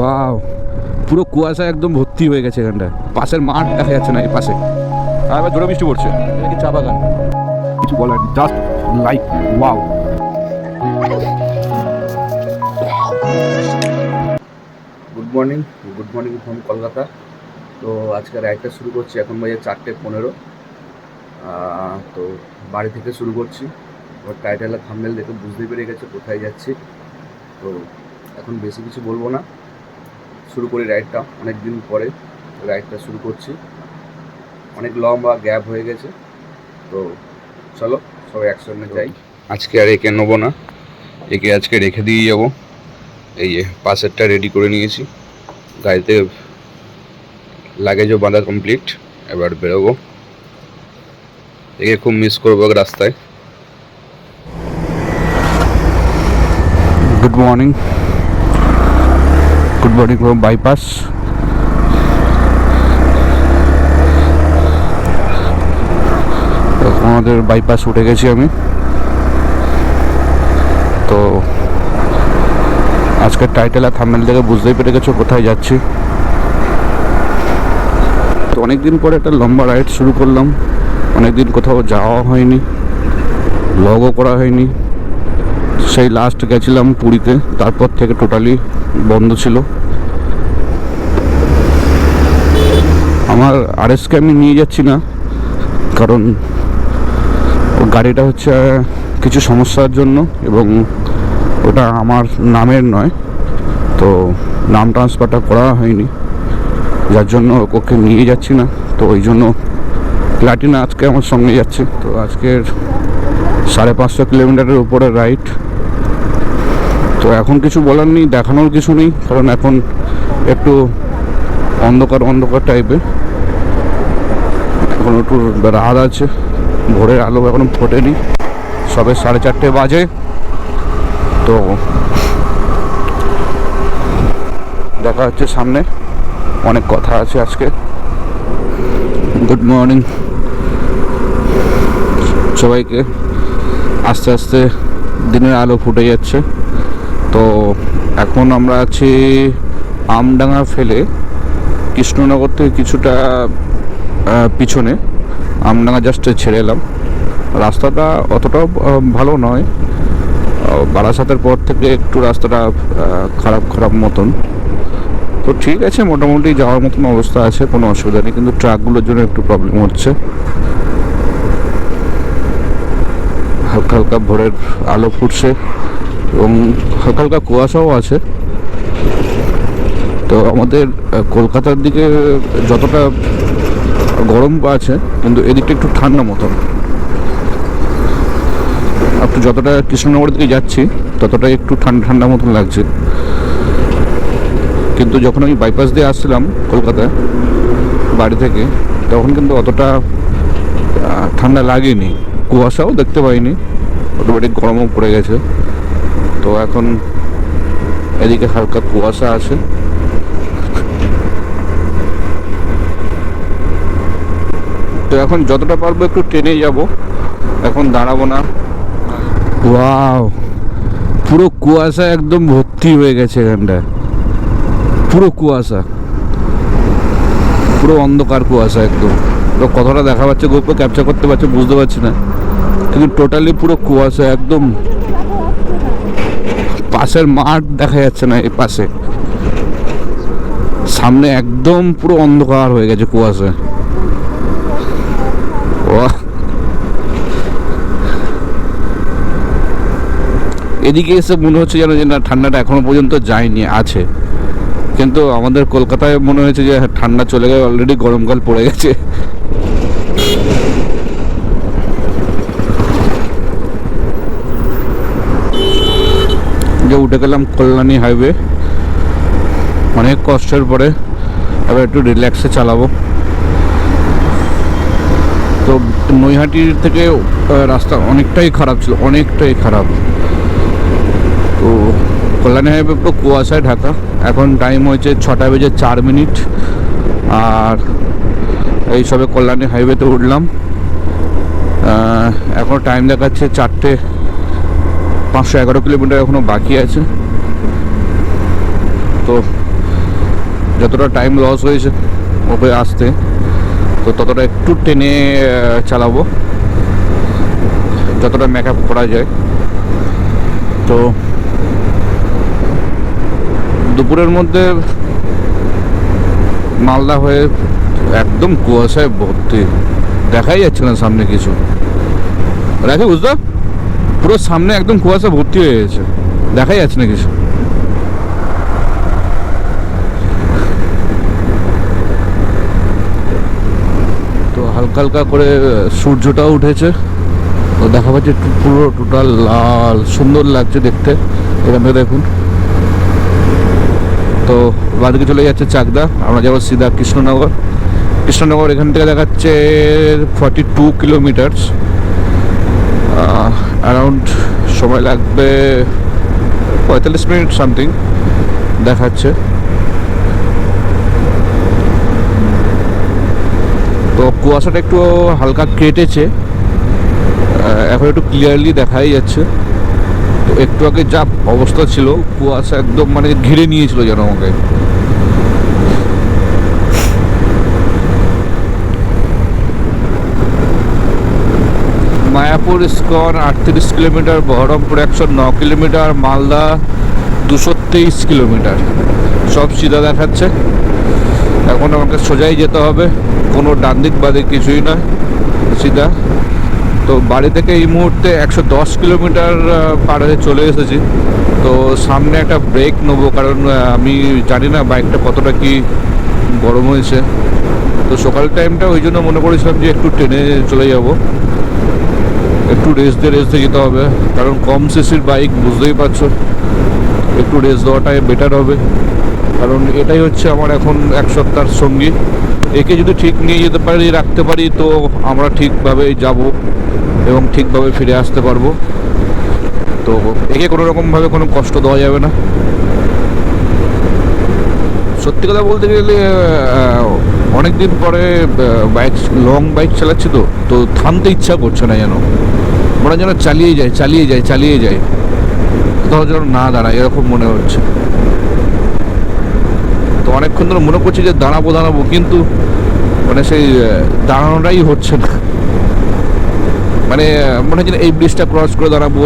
Wow, পুরো কুয়াশা একদম ভর্তি হয়ে গেছে এখানটায়। পাশের মাঠ দেখা যাচ্ছে না এই পাশে। আর এবার জোরে বৃষ্টি পড়ছে। এটা কি চা বাগান? কিছু বলার নেই, just like wow. Good morning from Kolkata. তো আজকে রাইডটা শুরু করছি, এখন বাজে 4:15। তো বাড়ি থেকে শুরু করছি। ওর টাইটেল আর থাম্বনেল দেখে বুঝতে পেরে গেছে কোথায় যাচ্ছি। তো এখন বেশি কিছু বলবো না, শুরু করি রাইডটা। অনেক দিন পরে রাইডটা শুরু করছি, অনেক লম্বা গ্যাপ হয়ে গেছে। তো চলো সবাই একসঙ্গে যাই। আজকে আর একে নেবো না, একে আজকে রেখে দিয়ে যাবো। এই যে পাশেরটা রেডি করে নিয়েছি, গাড়িতে লাগেজও বাঁধা কমপ্লিট। এবার বেরোবো, একে খুব মিস করবো রাস্তায়। Good morning from bypass. আমাদের বাইপাস উঠে গেছি আমি। তো আজকের টাইটেল আর থাম্বনেল থেকে বুঝতেই পেরে গেছো কোথায় যাচ্ছি। তো অনেকদিন পরে একটা লম্বা রাইড শুরু করলাম। অনেকদিন কোথাও যাওয়া হয়নি, ব্লগও করা হয়নি। সেই লাস্ট গেছিলাম পুরীতে, তারপর থেকে টোটালি বন্ধ ছিল। আমার আরএসকে আমি নিয়ে যাচ্ছি না, কারণ গাড়িটা হচ্ছে কিছু সমস্যার জন্য, এবং ওটা আমার নামের নয়। তো নাম ট্রান্সফারটা করা হয়নি, যার জন্য ওকে নিয়ে যাচ্ছি না। তো ওই জন্য প্লাটিনা আজকে আমার সঙ্গে যাচ্ছে। তো আজকের 550 কিলোমিটারের উপরে রাইড। তো এখন কিছু বলার নেই, দেখানোর কিছু নেই, কারণ এখন একটু অন্ধকার টাইপের। এখন একটু রাত আছে, ভোরের আলো এখনো ফোটেনি, সবে 4:30 বাজে। তো দেখা হচ্ছে সামনে, অনেক কথা আছে আজকে। গুড মর্নিং সবাইকে। আস্তে আস্তে দিনের আলো ফুটে যাচ্ছে। তো এখন আমরা আছি আমডাঙ্গা ফেলে, কৃষ্ণনগর থেকে কিছুটা পিছনে। আমডাঙ্গা জাস্ট ছেড়ে এলাম। রাস্তাটা অতটাও ভালো নয়, বারাসাতের পর থেকে একটু রাস্তাটা খারাপ মতন। তো ঠিক আছে, মোটামুটি যাওয়ার মতন অবস্থা আছে, কোনো অসুবিধা নেই। কিন্তু ট্রাকগুলোর জন্য একটু প্রবলেম হচ্ছে। হালকা ভোরের আলো ফুটছে এবং হালকা কুয়াশাও আছে। তো আমাদের কলকাতার দিকে যতটা গরম আছে, কিন্তু এদিকটা একটু ঠান্ডা মতন। একটু যতটা কৃষ্ণনগরের দিকে যাচ্ছি ততটাই একটু ঠান্ডা মতন লাগছে। কিন্তু যখন আমি বাইপাস দিয়ে আসছিলাম কলকাতায় বাড়ি থেকে, তখন কিন্তু অতটা ঠান্ডা লাগেনি, কুয়াশাও দেখতে পাইনি, অটোমেটিক গরমও পড়ে গেছে। তো এখন এদিকে হালকা কুয়াশা আছে। তো এখন যতটা পারবো একটু ট্রেনে যাব, এখন দাঁড়াবো না। ওয়াও, পুরো কুয়াশা একদম ভর্তি হয়ে গেছে এখানটায়। পুরো কুয়াশা, পুরো অন্ধকার কুয়াশা একদম। তো কতটা দেখা পাচ্ছে গোপ্রো ক্যাপচার করতে পারছে বুঝতে পারছি না, কিন্তু টোটালি পুরো কুয়াশা একদম। পাশের মাঠ দেখা যাচ্ছে না এই পাশে, সামনে একদম পুরো অন্ধকার হয়ে গেছে কুয়াশা। এদিকে এসে মনে হচ্ছে যেন যে না, ঠান্ডাটা এখনো পর্যন্ত যায়নি, আছে। কিন্তু আমাদের কলকাতায় মনে হয়েছে যে ঠান্ডা চলে গেছে, অলরেডি গরমকাল পড়ে গেছে। যে উঠে গেলাম কল্যাণী হাইওয়ে, অনেক কষ্টের পরে। এবার একটু রিল্যাক্সে চালাবো। তো নৈহাটির থেকে রাস্তা অনেকটাই খারাপ ছিল, অনেকটাই খারাপ। তো কল্যাণী হাইওয়ে পুরো কুয়াশায় ঢাকা। এখন টাইম হয়েছে 6:04। আর এই সবে কল্যাণী হাইওয়েতে উঠলাম। এখন টাইম দেখাচ্ছে 4টে 511 কিলোমিটার এখনও বাকি আছে। তো যতটা টাইম লস হয়েছে ওপরে আসতে, তো ততটা একটু টেনে চালাবো, যতটা মেকআপ করা যায়। তো দুপুরের মধ্যে মালদা হয়ে একদম কুয়াশায় ভর্তি, দেখাই যাচ্ছে না সামনে কিছু। রাখি বুঝতে, পুরো সামনে একদম কুয়াশা ভর্তি হয়ে গেছে, দেখাই যাচ্ছে না কিছু। তো হালকা হালকা করে সূর্যটাও উঠেছে, তো দেখা পাচ্ছে পুরো টোটাল লাল, সুন্দর লাগছে দেখতে। এখান থেকে দেখুন। তো বাদিকে চলে যাচ্ছে চাকদা, আমরা যাবো সিধা কৃষ্ণনগর। কৃষ্ণনগর এখান থেকে দেখাচ্ছে 42 কিলোমিটার, অ্যারাউন্ড সময় লাগবে 45 মিনিট সামথিং দেখাচ্ছে। তো কুয়াশাটা একটু হালকা কেটেছে, এখন একটু ক্লিয়ারলি দেখাই যাচ্ছে। তো একটু আগে যা অবস্থা ছিল, কুয়াশা একদম মানে ঘিরে নিয়েছিল যেন আমাকে। Mayapur ISKCON 38 kilometre, Baharampur 109 kilometre, Malda 223 kilometre, সব সিধা দেখাচ্ছে। এখন আমাকে সোজাই যেতে হবে, কোনো ডান দিক বাদিক কিছুই নয়, সিধা। তো বাড়ি থেকে এই মুহূর্তে 110 কিলোমিটার পার হয়ে চলে এসেছি। তো সামনে একটা ব্রেক নেবো, কারণ আমি জানি না বাইকটা কতটা কি গরম হয়েছে। তো সকাল টাইমটা ওই জন্য মনে করেছিলাম যে একটু ট্রেনে চলে যাব, একটু রেস্ট দিয়ে যেতে হবে, কারণ কম সিসির বাইক বুঝতেই পারছো, একটু রেস্ট দেওয়াটাই বেটার হবে। কারণ এটাই হচ্ছে আমার এখন এক সপ্তাহের সঙ্গী। একে যদি ঠিক নিয়ে যেতে পারি, রাখতে পারি, তো আমরা ঠিকভাবে যাব এবং ঠিকভাবে ফিরে আসতে পারবো। তো একে কোনো রকমভাবে কোনো কষ্ট দেওয়া যাবে না। সত্যি কথা বলতে গেলে অনেক দিন পরে বাইক, লং বাইক চালাচ্ছি, তো থামতে ইচ্ছা করছে না, যেন মনে যেন চালিয়ে যায়, কোথাও যেন না দাঁড়ায়, এরকম মনে হচ্ছে। তো অনেকক্ষণ ধরে মনে করছি যে দাঁড়াবো, কিন্তু মানে সেই দাঁড়ানোটাই হচ্ছে না। মানে মনে হচ্ছে এই ব্রিজটা ক্রস করে দাঁড়াবো,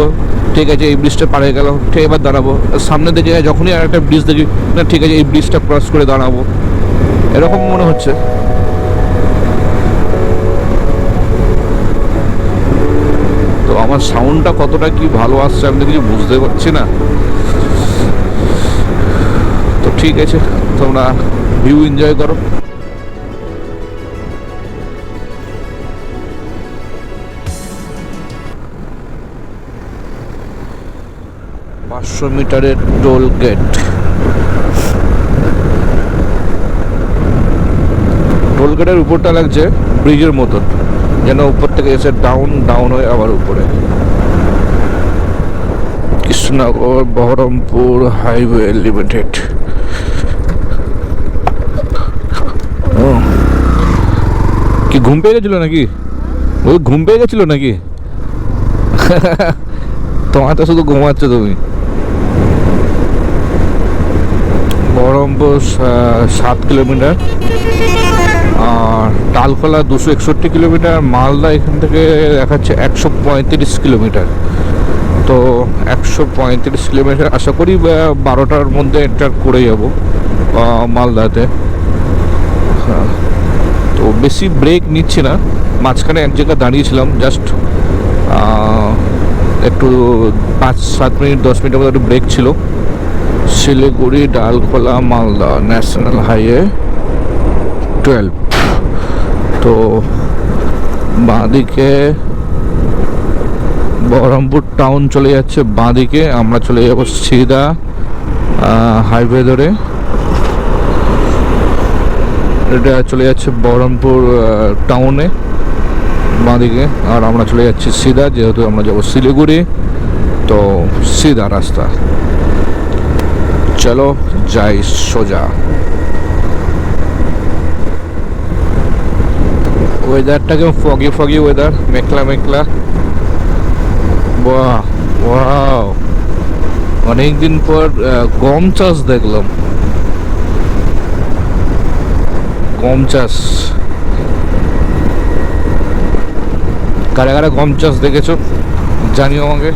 ঠিক আছে, এই ব্রিজটা পার হয়ে গেল, ঠিক, এবার দাঁড়াবো। সামনে দেখে যখনই আর একটা ব্রিজ দেখি, না ঠিক আছে এই ব্রিজটা ক্রস করে দাঁড়াবো, এরকম মনে হচ্ছে। তো আমার সাউন্ডটা কতটা কি ভালো আসছে আমি তো কিছু বুঝতে পারছি না। তো ঠিক আছে, তোমরা ভিউ এনজয় করো। 500 মিটারের টোল গেট। টোল গেটের উপরটা লাগছে ব্রিজের মতন, যেন উপর থেকে এসে ডাউন হয়ে আবার উপরে। Krishnanagar Baharampur highway limited. কি ঘুম পেয়ে গেছিল নাকি? ওই ঘুম পেয়ে গেছিল নাকি? তোমার তো শুধু ঘুমাচ্ছ তুমি। বহরমপুর 7 কিলোমিটার, আর টালখোলা 261 কিলোমিটার, মালদা এখান থেকে দেখাচ্ছে 135 কিলোমিটার। তো 135 কিলোমিটার আশা করি 12টার মধ্যে এন্টার করে যাব মালদাতে। তো বেশি ব্রেক নিচ্ছি না, মাঝখানে এক জায়গায় দাঁড়িয়েছিলাম, জাস্ট একটু 5-7 মিনিট 10 মিনিটের মধ্যে একটু ব্রেক ছিল। Siliguri Dalkhola Malda national highway 12। তো বাঁদিকে বহরমপুর টাউন চলে যাচ্ছে, বাঁদিকে আমরা চলে যাব সিধা হাইওয়ে ধরে। এটা চলে যাচ্ছে বহরমপুর টাউনে বাঁদিকে, আর আমরা চলে যাচ্ছি সিধা, যেহেতু আমরা যাবো শিলিগুড়ি, তো সিধা রাস্তা। চলো যাই সোজা। ওয়েদারটাকে ফগি ওয়েদার, মেঘলা। বাহ, ওয়াও, অনেকদিন পর গম চাষ দেখলাম। গম চাষ, কারা কারা গম চাষ দেখেছো জানিও আমাকে।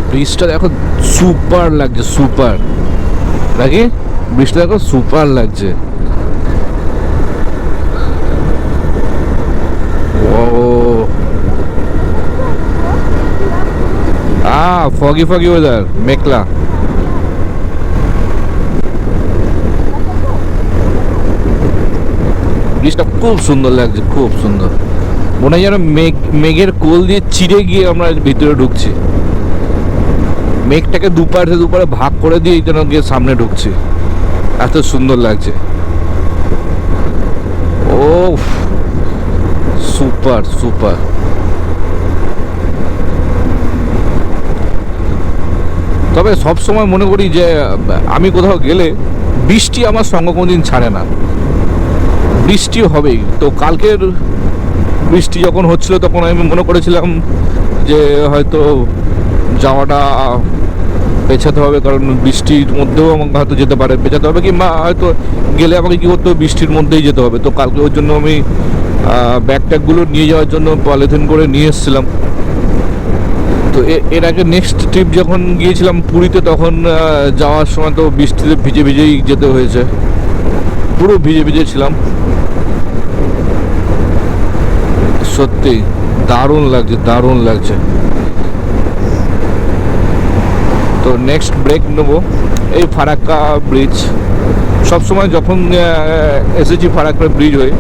ব্রিজটা দেখো সুপার লাগছে, সুপার নাকি? ব্রিজটা দেখো সুপার লাগছে। ও ফগি ফগি ওয়েদার, মেঘলা। ব্রিজটা খুব সুন্দর লাগছে, খুব সুন্দর। মনে হয় যেন মেঘের কোল দিয়ে চিড়ে গিয়ে আমরা ভিতরে ঢুকছি, মেঘটাকে দুপারে দুপারে ভাগ করে দিয়ে যেন গিয়ে সামনে ঢুকছি, এত সুন্দর লাগছে। ও সুপার সুপার। তবে সব সময় মনে করি যে আমি কোথাও গেলে বৃষ্টি আমার সঙ্গে কোনোদিন ছাড়ে না, বৃষ্টি হবেই। তো কালকের বৃষ্টি যখন হচ্ছিল তখন আমি মনে করেছিলাম যে হয়তো যাওয়াটা পেছাতে হবে, কারণ বৃষ্টির মধ্যেও আমাকে হয়তো যেতে পারে, পেছাতে হবে, কিংবা হয়তো গেলে আমাকে কী করতে হবে, বৃষ্টির মধ্যেই যেতে হবে। তো কালকে ওর জন্য আমি ব্যাগ ট্যাগগুলো নিয়ে যাওয়ার জন্য পলিথিন করে নিয়ে এসেছিলাম। তো এর আগে নেক্সট ট্রিপ যখন গিয়েছিলাম পুরীতে, তখন যাওয়ার সময় তো বৃষ্টিতে ভিজে ভিজেই যেতে হয়েছে, পুরো ভিজে ভিজে ছিলাম। সত্যি দারুণ লাগছে, দারুণ লাগছে। তো নেক্সট ব্রেক নেবো এই ফারাক্কা ব্রিজ। সবসময় যখন এসেছি ফারাক্কা ব্রিজ হয়ে,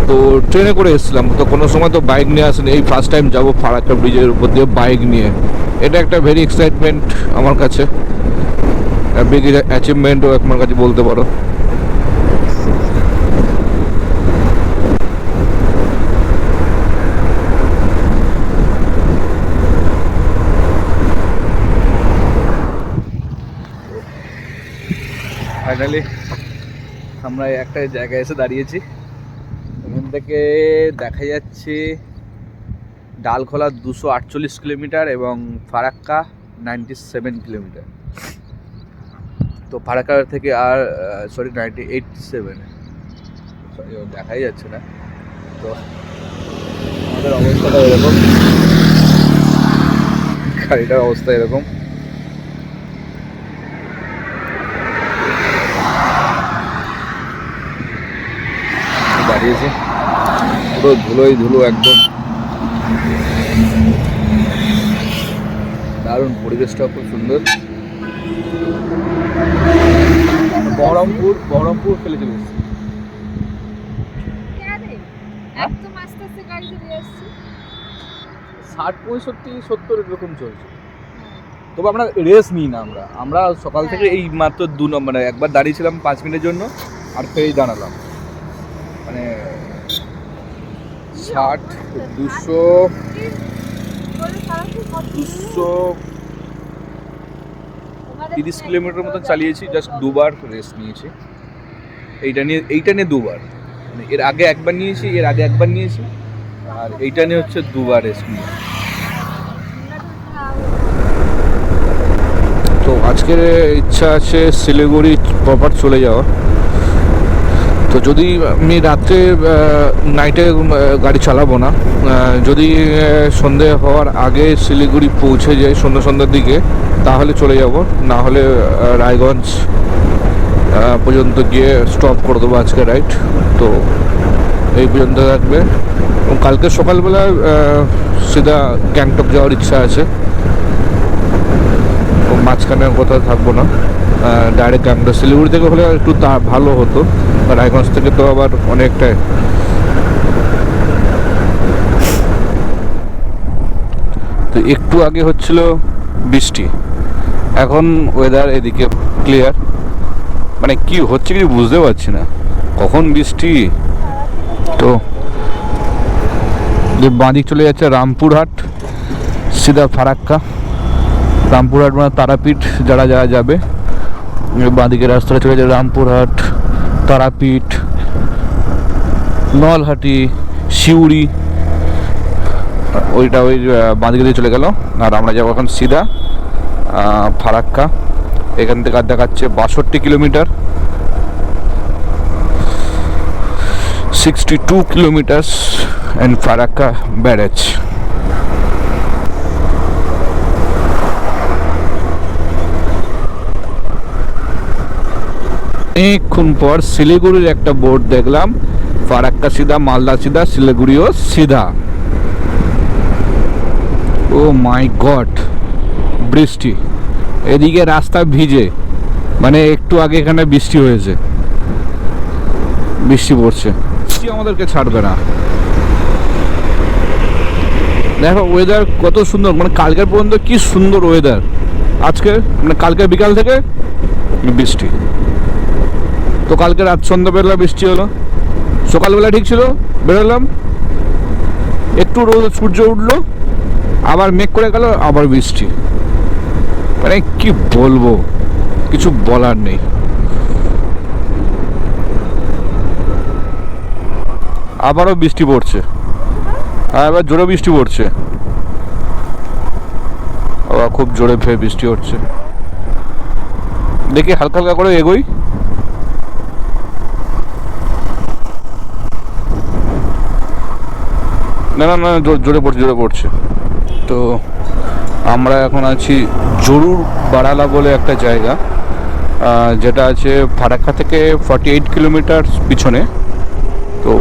তো ট্রেনে করে এসেছিলাম, তো কোনো সময় তো বাইক নিয়ে আসেনি। এই ফার্স্ট টাইম যাবো ফারাক্কা ব্রিজের উপর দিয়ে বাইক নিয়ে। এটা একটা ভেরি এক্সাইটমেন্ট আমার কাছে, বিগ অ্যাচিভমেন্টও আমার কাছে বলতে পারো। ফাইনালি আমরা একটা জায়গায় এসে দাঁড়িয়েছি। এখান থেকে দেখা যাচ্ছে ডালখোলা 248 কিলোমিটার এবং ফারাক্কা 97 কিলোমিটার। তো ফারাক্কা থেকে আর 97, দেখাই যাচ্ছে না। তো আমাদের অবস্থাটা এরকম, গাড়িটার অবস্থা এরকম। দাঁড়িয়েছে পুরো ধুলোই ধুলো, একদম দারুণ। পরিবেশটাও খুব সুন্দর। বহরমপুর ফেলে চলে এসেছি। 60-65-70 এরকম চলছে। তবে আমরা রেস নিই না, আমরা সকাল থেকে এই মাত্র 2 নম্বরে একবার দাঁড়িয়েছিলাম 5 মিনিটের জন্য, আর ফেরেই দাঁড়ালাম। মানে 230 কিলোমিটার মতন চালিয়েছি, জাস্ট 2বার রেস্ট নিয়েছি। এইটা নিয়ে 2বার, মানে এর আগে একবার নিয়েছি, এর আগে একবার নিয়েছি, আর এইটা নিয়ে হচ্ছে 2বার রেস্ট নিয়েছি। তো আজকের ইচ্ছা আছে শিলিগুড়ি প্রপার চলে যাওয়া। তো যদি আমি রাত্রে নাইটে গাড়ি চালাবো না, যদি সন্ধে হওয়ার আগে শিলিগুড়ি পৌঁছে যাই সন্ধ্যার দিকে, তাহলে চলে যাব। না হলে রায়গঞ্জ পর্যন্ত গিয়ে স্টপ করে দেবো আজকে রাইড। তো এই পর্যন্ত থাকবে, এবং কালকে সকালবেলা সিধা গ্যাংটক যাওয়ার ইচ্ছা আছে। মাঝখানে কোথাও থাকবো না, ডাইরেক্ট গ্যাংটক। শিলিগুড়ি থেকে হলে একটু ভালো হতো, রায়গঞ্জ থেকে তো আবার অনেকটাই। তো একটু আগে হচ্ছিল বৃষ্টি, এখন ওয়েদার এদিকে ক্লিয়ার। মানে কি হচ্ছে কিছু বুঝতে পারছি না, কখন বৃষ্টি। তো যে বাঁদিক চলে যাচ্ছে রামপুরহাট, সিধা ফারাক্কা। রামপুরহাট মানে তারাপীঠ, যারা যাবে বাঁদিকের রাস্তাটা চলে যাচ্ছে রামপুরহাট, তারাপীঠ, নলহাটি, সিউড়ি, ওইটা ওই বাঁদিকে দিয়ে চলে গেল। আর আমরা যাবো এখন সিধা ফারাক্কা। এখান থেকে আর দেখাচ্ছে 62 kilometre. 62 kilometers and Farakka barrage. অনেকক্ষণ পর শিলিগুড়ির একটা বোর্ড দেখলাম, ফারাক্কা সিধা, মালদা সিধা, শিলিগুড়িও সিধা। ও মাই গড, বৃষ্টি, এদিকে রাস্তা ভিজে, মানে একটু আগে এখানে বৃষ্টি হয়েছে, বৃষ্টি পড়ছে, বৃষ্টি আমাদেরকে ছাড়বে না। দেখো ওয়েদার কত সুন্দর, মানে কালকের পর্যন্ত কি সুন্দর ওয়েদার, আজকে মানে কালকে বিকাল থেকে বৃষ্টি। তো কালকে রাত সন্ধ্যাবেলা বৃষ্টি হলো, সকালবেলা ঠিক ছিল, বেরোলাম, একটু রোদ সূর্য উঠলো, আবার মেঘ করে গেল, আবার বৃষ্টি। মানে কি বলবো, কিছু বলার নেই। আবারও বৃষ্টি পড়ছে, আর এবার জোরে বৃষ্টি পড়ছে, আবার খুব জোরে ফের বৃষ্টি হচ্ছে। দেখি হালকা হালকা করে এগোই। না না না, জোরে পড়ছে, জোরে পড়ছে। তো আমরা এখন আছি জরুর বাড়ালা বলে একটা জায়গা, যেটা আছে ফারাক্কা থেকে 48 কিলোমিটার পিছনে। তো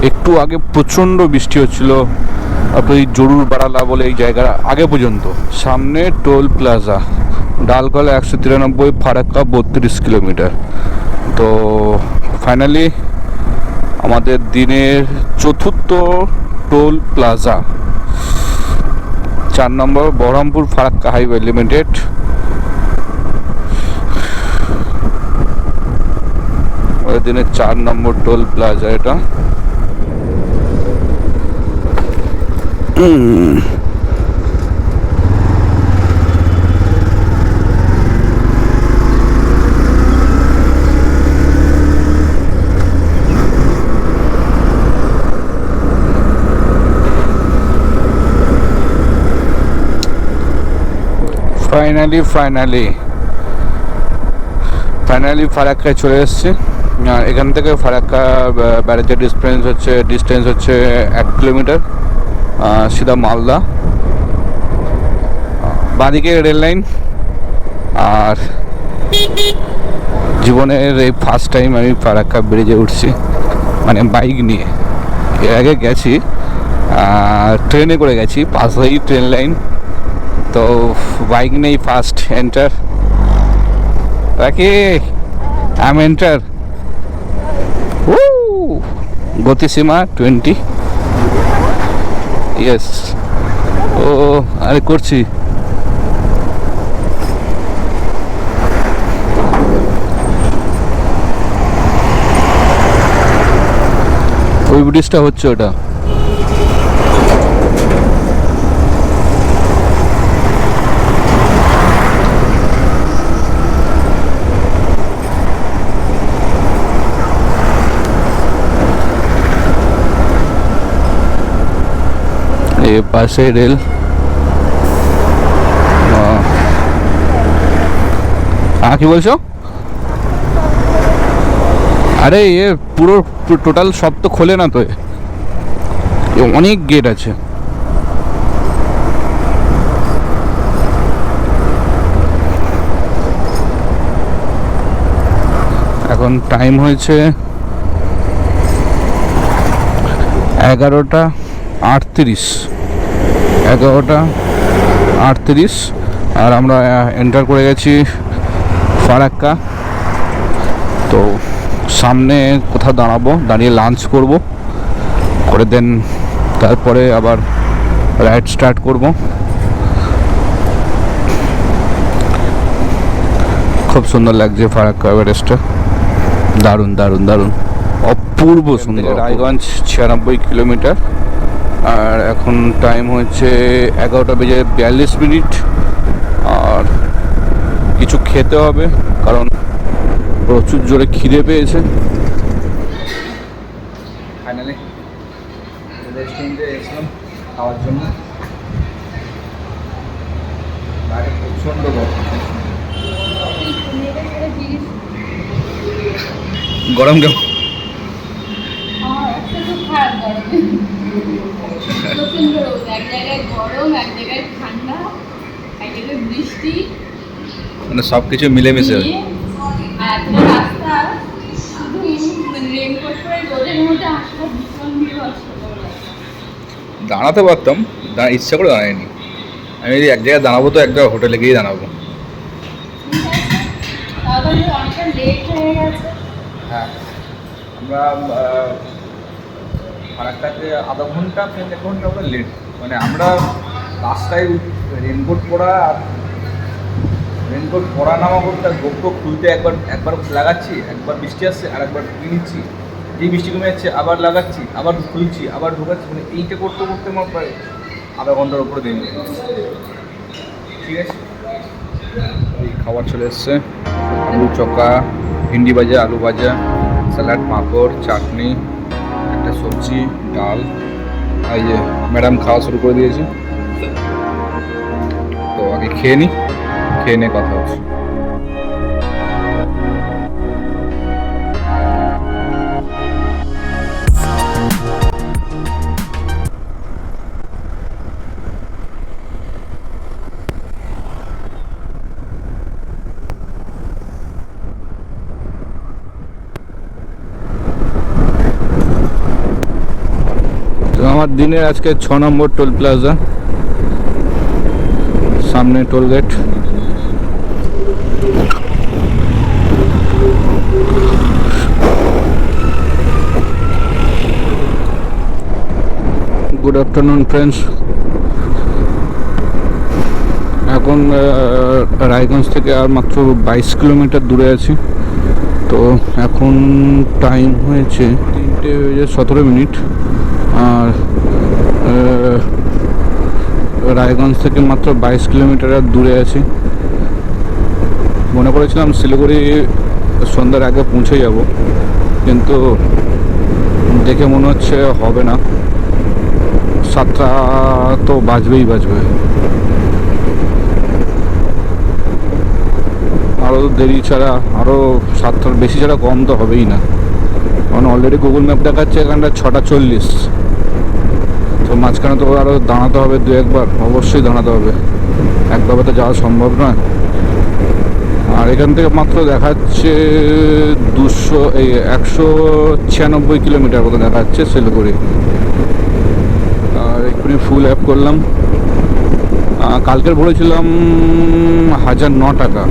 একটু আগে প্রচণ্ড বৃষ্টি হচ্ছিল ওই জরুর বাড়ালা বলে এই জায়গার আগে পর্যন্ত। সামনে টোল প্লাজা, ডালকলা 193, ফারাক্কা 32 কিলোমিটার। তো ফাইনালি আমাদের দিনের চতুর্থ টোল প্লাজা, 4 নম্বর বহরমপুর ফারাক্কা হাইওয়ে লিমিটেড। ওই দিনের 4 নম্বর টোল প্লাজা এটা। ফাইনালি ফারাক্কায় চলে এসেছি। এখান থেকে ফারাক্কা ব্যারেজের ডিস্টেন্স হচ্ছে 1 কিলোমিটার, সিধা মালদা, বাঁদিকে রেল লাইন। আর জীবনের এই ফার্স্ট টাইম আমি ফারাক্কা ব্রিজে উঠছি, মানে বাইক নিয়ে। এর আগে গেছি ট্রেনে করে গেছি, পাশেই ট্রেন লাইন, তো বাইক নেই, ফার্স্ট এন্টার। রাখি আই এম এন্টার। গতিসীমা 20, ইয়েস। ও আরে করছি। ওই ব্রিজটা হচ্ছে ওটা। পাশে রেল। কি বলছো? আরে এ পুরো টোটাল সব তো খোলে না, তো অনেক গেট আছে। এখন টাইম হয়েছে 11:38, 11:38, আর আমরা এন্টার করে গেছি ফারাক্কা। তো সামনে কোথাও দাঁড়াবো, দাঁড়িয়ে লাঞ্চ করব, করে দেন তারপরে আবার রাইড স্টার্ট করব। খুব সুন্দর লাগছে ফারাক্কা এভারেস্টটা, দারুণ দারুণ দারুণ, অপূর্ব সুন্দর। রায়গঞ্জ 96 কিলোমিটার, আর এখন টাইম হচ্ছে 11:42। আর কিছু খেতে হবে, কারণ প্রচুর জোরে খিদে পেয়েছে। ফাইনালি রেস্টুরেন্টে এসলাম খাওয়ার জন্য। বাইরে প্রচণ্ড গরম। গরম কেমন? ঠান্ডা, একদিকে বৃষ্টি, মানে সব কিছু মিলেমিশে। আর এতটা রাস্তা শুধু রেনকোট পরে রোদের মধ্যে আসলে ভীষণ বিপদ ছোটবেলায়। দাঁড়াতে পারতাম, ইচ্ছা করে দাঁড়াইনি। আমি যদি এক জায়গায় দাঁড়াবো তো এক জায়গায় হোটেলে গিয়েই দাঁড়াবো। তাহলে অনেকটা লেট হয়ে গেছে। হ্যাঁ, আমরা ফারাক্কাতে আধা ঘন্টা 1 ঘন্টা আমরা লেট। মানে আমরা রাস্তায় রেনকোট পরা আর রেনকোট পরা নামা করতে গোপ্রো খুলতে একবার লাগাচ্ছি, একবার বৃষ্টি আসছে আর একবার ধুয়ে নিচ্ছি, যেই বৃষ্টি কমে যাচ্ছে আবার লাগাচ্ছি, আবার খুলছি, আবার ঢোকাচ্ছি। মানে এইটা করতে করতে আমার প্রায় আধা ঘন্টার উপরে দেরি হয়ে গেছে। ঠিক আছে, এই খাবার চলে এসছে, আলু চকা, ভিন্ডি ভাজা, আলু ভাজা, স্যালাড, পাঁপড়, চাটনি, একটা সবজি, ডাল। এই যে ম্যাডাম খাওয়া শুরু করে দিয়েছে, তো আগে খেয়ে নিই, খেয়ে নিয়ে কথা হচ্ছে। তো আমার দিনের আজকে 6 নম্বর টোল প্লাজা, সামনে toll gate. Good afternoon friends. এখন রায়গঞ্জ থেকে আর মাত্র 22 কিলোমিটার দূরে আছি। তো এখন টাইম হয়েছে 3:17। আর রায়গঞ্জ থেকে মাত্র 22 কিলোমিটার দূরে আছি। মনে করেছিলাম শিলিগুড়ি সন্ধ্যার আগে পৌঁছে যাব, কিন্তু দেখে মনে হচ্ছে হবে না। 7টা তো বাজবেই বাজবে, আরও দেরি ছাড়া, আরও 7টার বেশি ছাড়া কম তো হবেই না। কারণ অলরেডি গুগল ম্যাপ দেখাচ্ছে এখানটা 6:40। তো মাঝখানে তো আরও দাঁড়াতে হবে, 2-1 বার অবশ্যই দাঁড়াতে হবে, একভাবে তো যাওয়া সম্ভব নয়। আর এখান থেকে মাত্র দেখাচ্ছে 196 কিলোমিটার মতো দেখাচ্ছে শিলিগুড়ি। আর এক্ষুনি ফুল অ্যাপ করলাম। কালকের ভরেছিলাম 1009 টাকা,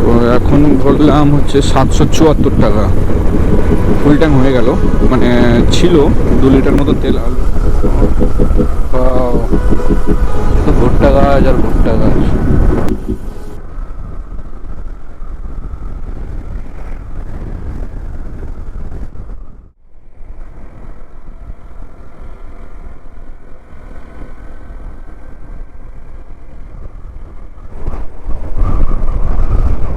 তো এখন ভরলাম হচ্ছে 774 টাকা। ফুল ট্যাঙ্ক হয়ে গেল, মানে ছিল 2 লিটার মতো তেল। ভুট্টা গাছ আর ভুট্টা গাছ।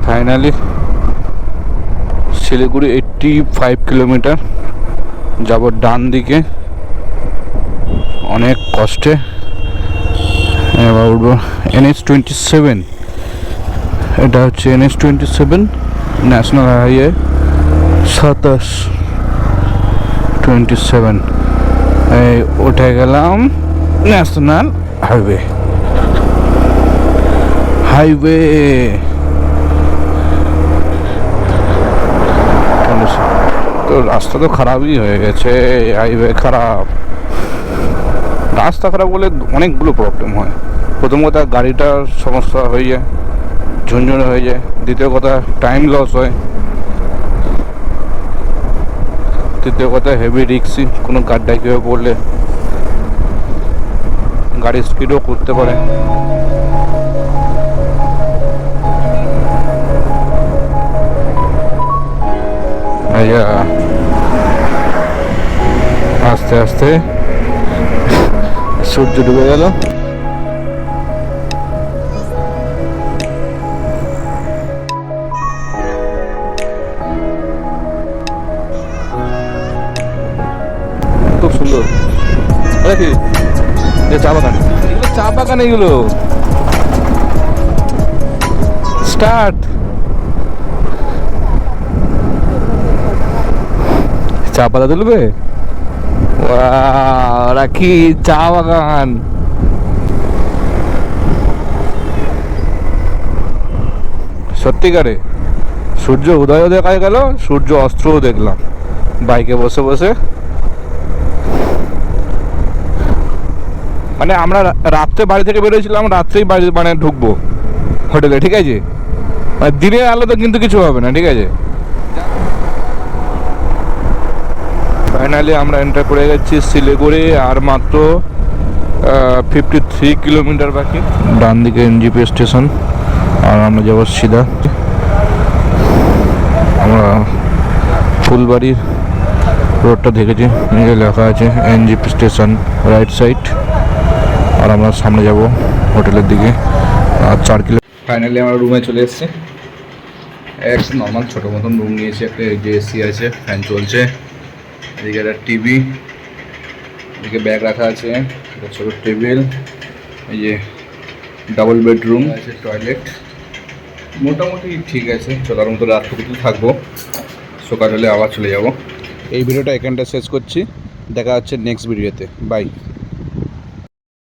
ফাইনালি শিলিগুড়ি 85 কিলোমিটার যাব ডান দিকে, অনেক কষ্টে। এবার উঠবো NH27। এটা হচ্ছে NH27, ন্যাশনাল হাইওয়ে 27। এই উঠে গেলাম ন্যাশনাল হাইওয়ে। তো রাস্তা তো খারাপই হয়ে গেছে, হাইওয়ে খারাপ। রাস্তা খারাপ বলে অনেকগুলো প্রবলেম হয়। প্রথম কথা গাড়িটার সমস্যা হয়ে যায়, ঝুনঝুনে হয়ে যায়। দ্বিতীয় কথা টাইম লস হয়। তৃতীয় কথা হেভি রিক্সি, কোনো গাড্ডায় কেউ পড়লে গাড়ির স্পিডও করতে পারে। আস্তে আস্তে সূর্য ডুবে গেল। খুব সুন্দর। কি চা বাগান, এগুলো চা বাগান, এগুলো স্টার্ট। চা পাতা তুলবে, ওরা কি চা বাগান। সত্যিকারে সূর্য উদয়ও দেখা গেল, সূর্য অস্ত্রও দেখলাম বাইকে বসে বসে। মানে আমরা রাত্রে বাড়ি থেকে বেরোয়েছিলাম, রাত্রেই বাড়ি মানে ঢুকবো হোটেলে, ঠিক আছে? মানে দিনের আলো তো কিন্তু কিছু হবে না, ঠিক আছে? ফাইনালি আমরা এন্টার করে গেছি শিলিগুড়ি, আর মাত্র 53 কিলোমিটার বাকি। ডান দিকে এনজিপি স্টেশন, আর আমরা যাবো সিধা। আমরা ফুলবাড়ির রোডটা দেখেছি, লেখা আছে এনজিপি স্টেশন রাইট সাইড, আর আমরা সামনে যাব হোটেলের দিকে। আর 4 কিলো। ফাইনালি আমরা রুমে চলে এসেছি। একটা নর্মাল ছোটো মতন রুম নিয়েছি, একটা যে এসি আছে, ফ্যান চলছে, এদিকে একটা টিভি, এদিকে ব্যাগ রাখা আছে, একটা ছোটো টেবিল, এই যে ডাবল বেডরুম আছে, টয়লেট, মোটামুটি ঠিক আছে। চলার মতো রাতটুকু থাকবো, সকাল হলে আবার চলে যাব। এই ভিডিওটা এখানটা শেষ করছি, দেখা হচ্ছে নেক্সট ভিডিওতে, বাই।